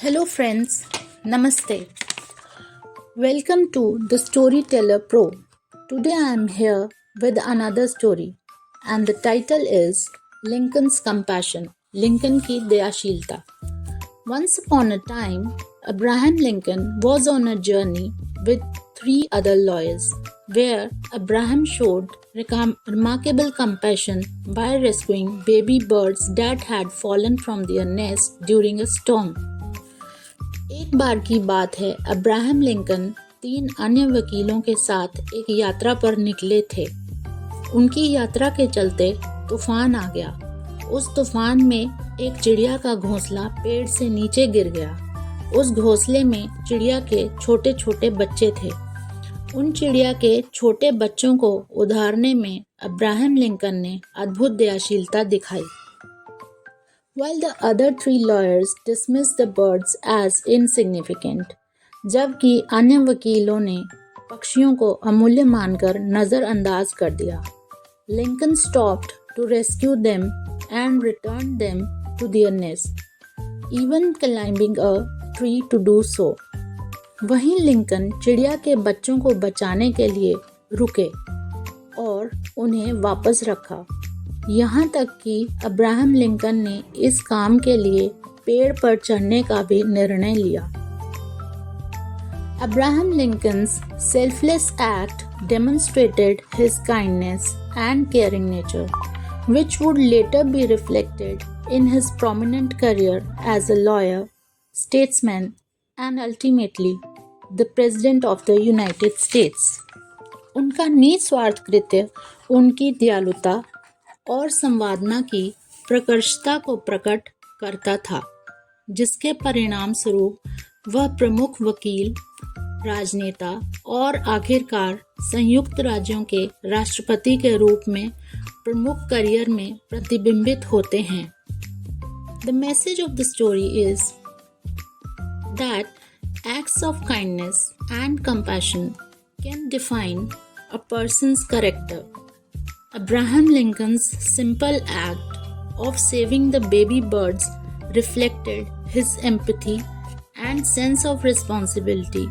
Hello friends, Namaste. Welcome to the Storyteller Pro. Today I am here with another story and the title is Lincoln's Compassion, Lincoln की दयाशीलता. Once upon a time, Abraham Lincoln was on a journey with three other lawyers, where Abraham showed remarkable compassion by rescuing baby birds that had fallen from their nest during a storm. एक बार की बात है, Abraham Lincoln 3 अन्य वकीलों के साथ एक यात्रा पर निकले थे। उनकी यात्रा के चलते तूफान आ गया। उस तूफान में एक चिड़िया का घोंसला पेड़ से नीचे गिर गया। उस घोंसले में चिड़िया के छोटे छोटे बच्चे थे। उन चिड़िया के छोटे बच्चों को उधारने में अब्राहम लिंकन ने अद्भुत दयाशीलता दिखाई। While the other 3 lawyers dismissed the birds as insignificant, जबकि अन्य वकीलों ने पक्षियों को अमूल्य मानकर नजरअंदाज कर दिया। Lincoln stopped to rescue them and returned them to their nest, even climbing a tree to do so. वहीं लिंकन चिड़िया के बच्चों को बचाने के लिए रुके और उन्हें वापस रखा। यहाँ तक कि अब्राहम लिंकन ने इस काम के लिए पेड़ पर चढ़ने का भी निर्णय लिया। Abraham Lincoln's selfless act demonstrated his kindness and caring nature, which would later be reflected in his prominent career as a lawyer, statesman, and ultimately the President of the United States. उनका निस्वार्थ कृत्य उनकी दयालुता और संवादना की प्रकर्षता को प्रकट करता था, जिसके परिणाम स्वरूप वह प्रमुख वकील, राजनेता और आखिरकार संयुक्त राज्यों के राष्ट्रपति के रूप में प्रमुख करियर में प्रतिबिंबित होते हैं। The message of the story is that acts of kindness and compassion can define a person's character. Abraham Lincoln's simple act of saving the baby birds reflected his empathy and sense of responsibility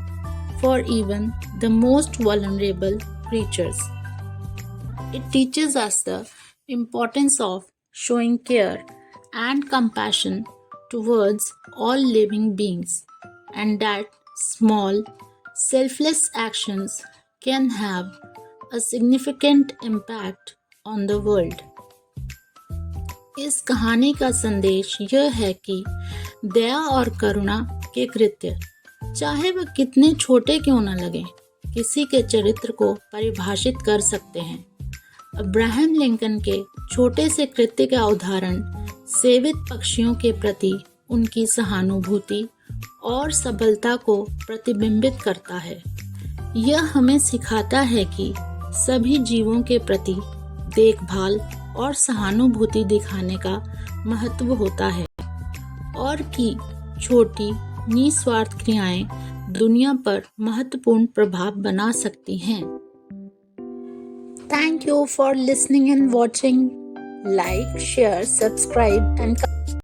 for even the most vulnerable creatures. It teaches us the importance of showing care and compassion towards all living beings, and that small, selfless actions can have a significant impact on the world. इस कहानी का संदेश यह है कि दया और करुणा के कृत्य, चाहे वह कितने छोटे क्यों न लगे, किसी के चरित्र को परिभाषित कर सकते हैं। अब्राहम लिंकन के छोटे से कृत्य का उदाहरण सेवित पक्षियों के प्रति उनकी सहानुभूति और सबलता को प्रतिबिंबित करता है। यह हमें सिखाता है कि सभी जीवों के प्रति देखभाल और सहानुभूति दिखाने का महत्व होता है और कि छोटी निस्वार्थ क्रियाएं दुनिया पर महत्वपूर्ण प्रभाव बना सकती हैं। Thank you for listening and watching. Like, share, subscribe and